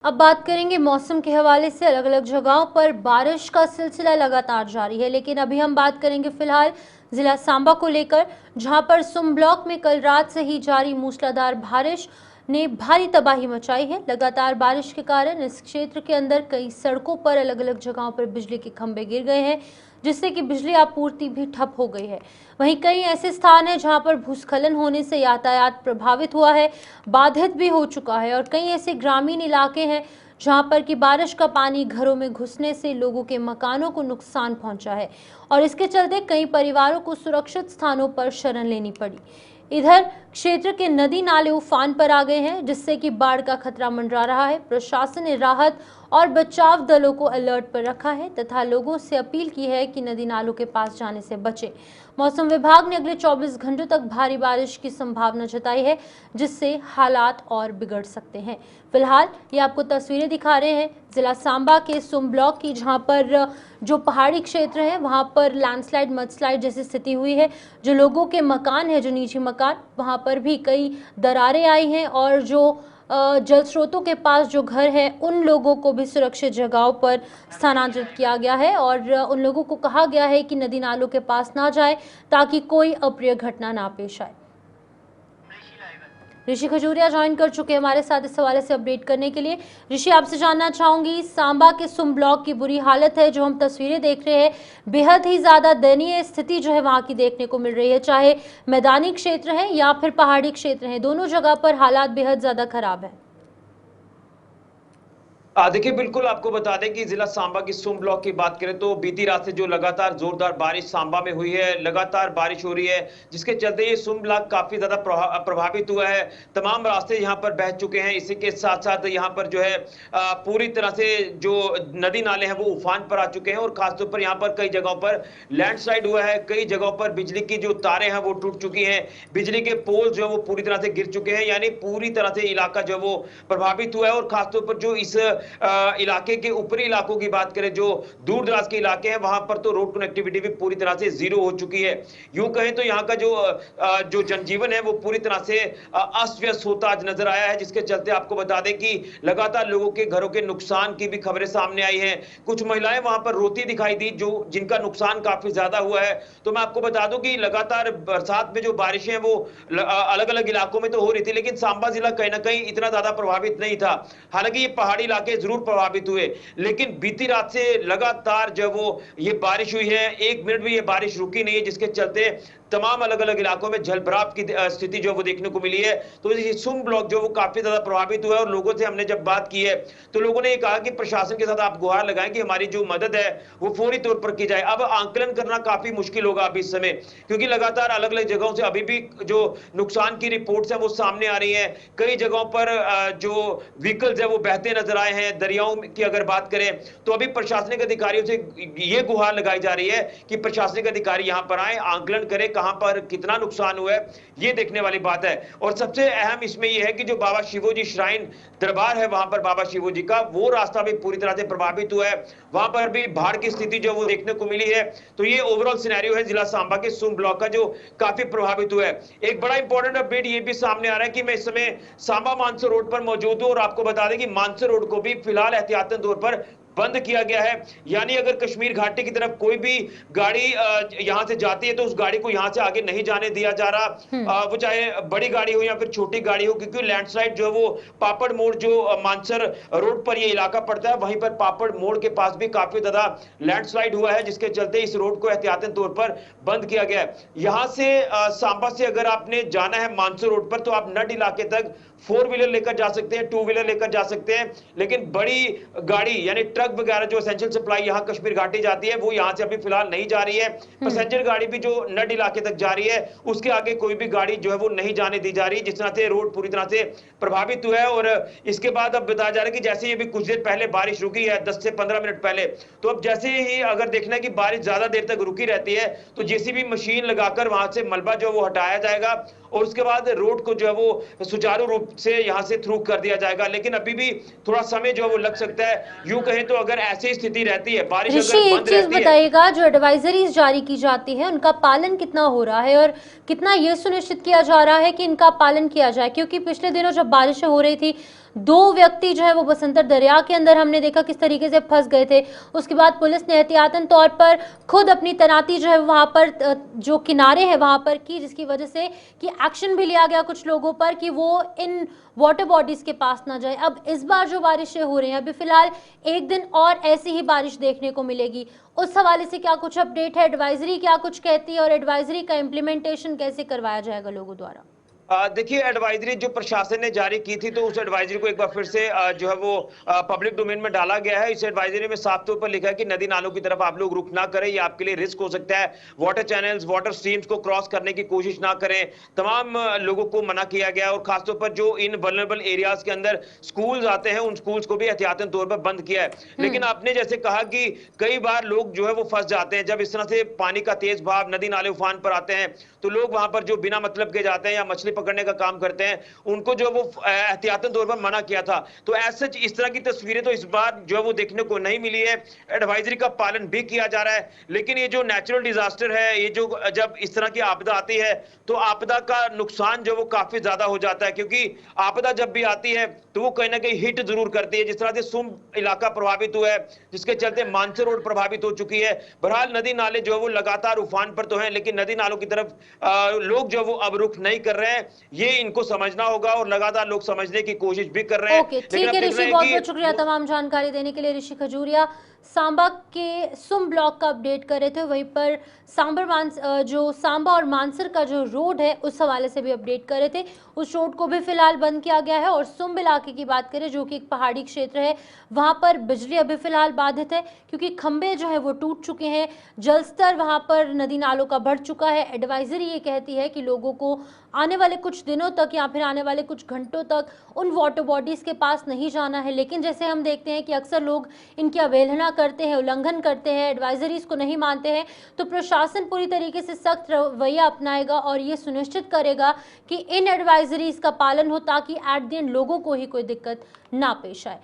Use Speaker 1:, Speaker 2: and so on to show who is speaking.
Speaker 1: अब बात करेंगे मौसम के हवाले से। अलग अलग जगहों पर बारिश का सिलसिला लगातार जारी है, लेकिन अभी हम बात करेंगे फिलहाल जिला सांबा को लेकर, जहां पर सुम ब्लॉक में कल रात से ही जारी मूसलाधार बारिश ने भारी तबाही मचाई है। लगातार बारिश के कारण इस क्षेत्र के अंदर कई सड़कों पर अलग अलग जगहों पर बिजली के खंभे गिर गए हैं, जिससे कि बिजली आपूर्ति भी ठप हो गई है। वहीं कई ऐसे स्थान हैं जहां पर भूस्खलन होने से यातायात प्रभावित हुआ है, बाधित भी हो चुका है। और कई ऐसे ग्रामीण इलाके हैं जहां पर कि बारिश का पानी घरों में घुसने से लोगों के मकानों को नुकसान पहुंचा है और इसके चलते कई परिवारों को सुरक्षित स्थानों पर शरण लेनी पड़ी। इधर क्षेत्र के नदी नाले उफान पर आ गए हैं, जिससे कि बाढ़ का खतरा मंडरा रहा है। प्रशासन ने राहत और बचाव दलों को अलर्ट पर रखा है तथा लोगों से अपील की है कि नदी नालों के पास जाने से बचें। मौसम विभाग ने अगले 24 घंटों तक भारी बारिश की संभावना जताई है, जिससे हालात और बिगड़ सकते हैं। फिलहाल ये आपको तस्वीरें दिखा रहे हैं जिला सांबा के सुम ब्लॉक की, जहां पर जो पहाड़ी क्षेत्र है वहां पर लैंडस्लाइड मडस्लाइड जैसी स्थिति हुई है। जो लोगों के मकान है, जो निजी मकान, वहां पर भी कई दरारें आई हैं और जो जल स्रोतों के पास जो घर है उन लोगों को भी सुरक्षित जगहों पर स्थानांतरित किया गया है और उन लोगों को कहा गया है कि नदी नालों के पास ना जाए ताकि कोई अप्रिय घटना ना पेश आए। ऋषि खजूरिया ज्वाइन कर चुके हैं हमारे साथ इस हवाले से अपडेट करने के लिए। ऋषि, आपसे जानना चाहूंगी, सांबा के सुम ब्लॉक की बुरी हालत है, जो हम तस्वीरें देख रहे हैं, बेहद ही ज्यादा दयनीय स्थिति जो है वहां की देखने को मिल रही है। चाहे मैदानी क्षेत्र है या फिर पहाड़ी क्षेत्र है, दोनों जगह पर हालात बेहद ज्यादा खराब है।
Speaker 2: देखिए, बिल्कुल आपको बता दें कि जिला सांबा की सुम ब्लॉक की बात करें तो बीती रात से जो लगातार जोरदार बारिश सांबा में हुई है, लगातार बारिश हो रही है, जिसके चलते ये सुम ब्लॉक काफी ज्यादा प्रभावित हुआ है। तमाम रास्ते यहाँ पर बह चुके हैं। इसी के साथ साथ यहाँ पर जो है पूरी तरह से जो नदी नाले हैं वो उफान पर आ चुके हैं और खासतौर पर यहाँ पर कई जगहों पर लैंडस्लाइड हुआ है। कई जगहों पर बिजली की जो तारें हैं वो टूट चुकी हैं, बिजली के पोल जो है वो पूरी तरह से गिर चुके हैं, यानी पूरी तरह से इलाका जो है वो प्रभावित हुआ है। और खासतौर पर जो इस इलाके के ऊपरी इलाकों की बात करें, जो दूर दराज के इलाके हैं, वहां पर तो रोड कनेक्टिविटी भी पूरी तरह से जीरो हो चुकी है। यूं कहें तो यहाँ का जो जनजीवन है वो पूरी तरह से अस्त व्यस्त होता आज नजर आया है, जिसके चलते आपको बता दें कि लगातार लोगों के घरों के नुकसान की भी खबरें सामने आई हैं। कुछ महिलाएं वहां पर रोती दिखाई दी, जो जिनका नुकसान काफी ज्यादा हुआ है। तो मैं आपको बता दूं कि लगातार बरसात में जो बारिशें वो अलग अलग इलाकों में तो हो रही थी, लेकिन सांबा जिला कहीं ना कहीं इतना ज्यादा प्रभावित नहीं था। हालांकि ये पहाड़ी इलाके जरूर प्रभावित हुए, लेकिन बीती रात से लगातार जब वो ये बारिश हुई है, एक मिनट भी ये बारिश रुकी नहीं है, जिसके चलते तमाम अलग अलग इलाकों में जलभराव की स्थिति जो वो देखने को मिली है। तो ये सुम ब्लॉक जो वो काफी ज्यादा प्रभावित हुआ है और लोगों से हमने जब बात की है तो लोगों ने ये कहा कि प्रशासन के साथ आप गुहार लगाएं कि हमारी जो मदद है वो फौरी तौर पर की जाए। अब आंकलन करना काफी मुश्किल होगा अभी इस समय, क्योंकि लगातार अलग अलग जगहों से अभी भी जो नुकसान की रिपोर्ट्स है वो सामने आ रही है। कई जगहों पर जो व्हीकल्स है वो बहते नजर आए हैं। दरियाओं की अगर बात करें तो अभी प्रशासनिक अधिकारियों से ये गुहार लगाई जा रही है कि प्रशासनिक अधिकारी यहां पर आए, आंकलन करें कहां पर कितना नुकसान हुआ है, ये देखने वाली बात है। और सबसे अहम इसमें यह है कि जो बाबा शिवोजी श्राइन दरबार है, वहां पर बाबा शिवोजी का वो रास्ता भी पूरी तरह से प्रभावित हुआ है। वहां पर भी बाढ़ की स्थिति जो वो देखने को मिली है। तो ये ओवरऑल सिनेरियो है जिला सांबा के सुम ब्लॉक का, जो काफी प्रभावित हुआ है। एक बड़ा इंपॉर्टेंट अपडेट ये भी सामने आ रहा है कि मैं इस समय सांबा मानसर रोड पर मौजूद हूं और आपको बता दें कि मानसर रोड को भी फिलहाल एहतियातन तौर पर बंद किया गया है। यानी अगर कश्मीर घाटी की तरफ कोई भी गाड़ी यहां से जाती है तो उस गाड़ी को यहां से आगे नहीं जाने दिया जा रहा, वो चाहे बड़ी गाड़ी हो या फिर छोटी गाड़ी हो, क्योंकि लैंडस्लाइड जो है वो पापड़ मोड़ जो मानसर रोड पर ये इलाका पड़ता है, वहीं पर पापड़ मोड़ के पास भी काफी ज्यादा लैंडस्लाइड हुआ है, जिसके चलते इस रोड को एहतियातन तौर पर बंद किया गया है। यहां से सांबा से अगर आपने जाना है मानसर रोड पर तो आप नड इलाके तक 4 व्हीलर लेकर जा सकते हैं, 2 व्हीलर लेकर जा सकते हैं, लेकिन बड़ी गाड़ी यानी ट्रक वगैरह जो एसेंशियल सप्लाई यहां कश्मीर घाटी जाती है वो यहां से अभी फिलहाल नहीं जा रही है। पैसेंजर गाड़ी भी जो नड इलाके तक जा रही है, उसके आगे कोई भी गाड़ी जो है वो नहीं जाने दी जा रही, जिस तरह से रोड पूरी तरह से प्रभावित हुआ है। और इसके बाद अब बताया जा रहा है कि जैसे ही अभी कुछ देर पहले बारिश रुकी है, 10 से 15 मिनट पहले, तो अब जैसे ही अगर देखना है कि बारिश ज्यादा देर तक रुकी रहती है तो जेसीबी मशीन लगाकर वहां से मलबा जो वो हटाया जाएगा और उसके बाद रोड को जो है वो सुचारू रूप से यहां से थ्रू कर दिया जाएगा। लेकिन अभी भी थोड़ा समय जो है वो लग सकता है। यूं कहें तो अगर ऐसी स्थिति रहती है, बारिश अगर बंद रहती है।
Speaker 1: एक चीज बताइएगा, जो एडवाइजरीज जारी की जाती है उनका पालन कितना हो रहा है और कितना ये सुनिश्चित किया जा रहा है कि इनका पालन किया जाए, क्योंकि पिछले दिनों जब बारिशें हो रही थी 2 व्यक्ति जो है वो बसंतर दरिया के अंदर हमने देखा किस तरीके से फंस गए थे। उसके बाद पुलिस ने एहतियातन तौर पर खुद अपनी तैनाती जो है वहां पर जो किनारे हैं वहां पर की, जिसकी वजह से कि एक्शन भी लिया गया कुछ लोगों पर कि वो इन वाटर बॉडीज के पास ना जाए। अब इस बार जो बारिशें हो रही हैं, अभी फिलहाल एक दिन और ऐसी ही बारिश देखने को मिलेगी, उस हवाले से क्या कुछ अपडेट है? एडवाइजरी क्या कुछ कहती है और एडवाइजरी का इम्प्लीमेंटेशन कैसे करवाया जाएगा लोगों द्वारा?
Speaker 2: देखिए, एडवाइजरी जो प्रशासन ने जारी की थी तो उस एडवाइजरी को एक बार फिर से जो है वो पब्लिक डोमेन में डाला गया है। इस एडवाइजरी में साफ तौर पर लिखा है कि नदी नालों की तरफ आप लोग रुख ना करें, ये आपके लिए रिस्क हो सकता है। वाटर चैनल्स, वाटर स्ट्रीम्स को क्रॉस करने की कोशिश ना करें, तमाम लोगों को मना किया गया। और खासतौर पर जो इन वल्नरेबल एरियाज के अंदर स्कूल्स आते हैं, उन स्कूल्स को भी एहतियातन तौर पर बंद किया है। लेकिन आपने जैसे कहा कि कई बार लोग जो है वो फंस जाते हैं, जब इस तरह से पानी का तेज बहाव, नदी नाले उफान पर आते हैं, तो लोग वहां पर जो बिना मतलब के जाते हैं या मछली पकड़ने का काम करते हैं, उनको जो वो एहतियातन तौर पर मना किया था। तो ऐसे इस तरह की तस्वीरें तो इस बार जो है वो देखने को नहीं मिली है। एडवाइजरी का पालन भी किया जा रहा है, लेकिन ये जो नेचुरल डिजास्टर है, ये जो जब इस तरह की आपदा आती है तो आपदा का नुकसान जो वो काफी ज्यादा हो जाता है, क्योंकि आपदा जब भी आती है तो वो कहीं ना कहीं हिट जरूर करती है। जिस तरह से सुम्ब इलाका प्रभावित हुआ है, जिसके चलते मानसर रोड प्रभावित हो चुकी है। बहरहाल नदी नाले जो है वो लगातार उफान पर तो है, लेकिन नदी नालों की तरफ लोग जो वो अब रुख नहीं कर रहे हैं, ये इनको समझना होगा और लगातार लोग समझने की कोशिश भी कर रहे हैं।
Speaker 1: ओके, ठीक है ऋषि, बहुत बहुत शुक्रिया तमाम जानकारी देने के लिए। ऋषि खजूरिया सांबा के सुम ब्लॉक का अपडेट कर रहे थे, वहीं पर जो सांबा और मानसर का जो रोड है उस हवाले से भी अपडेट कर रहे थे। उस रोड को भी फिलहाल बंद किया गया है। और सुम्ब इलाके की बात करें जो कि एक पहाड़ी क्षेत्र है, वहां पर बिजली अभी फिलहाल बाधित है क्योंकि खंभे जो है वो टूट चुके हैं, जलस्तर वहां पर नदी नालों का बढ़ चुका है। एडवाइजरी ये कहती है कि लोगों को आने वाले कुछ दिनों तक या फिर आने वाले कुछ घंटों तक उन वाटर बॉडीज के पास नहीं जाना है। लेकिन जैसे हम देखते हैं कि अक्सर लोग इनकी अवहेलना करते हैं, उल्लंघन करते हैं, एडवाइजरीज को नहीं मानते हैं, तो प्रशासन पूरी तरीके से सख्त रवैया अपनाएगा और ये सुनिश्चित करेगा कि इन एडवाइजरीज का पालन हो ताकि एट द एंड लोगों को ही कोई दिक्कत ना पेश आए।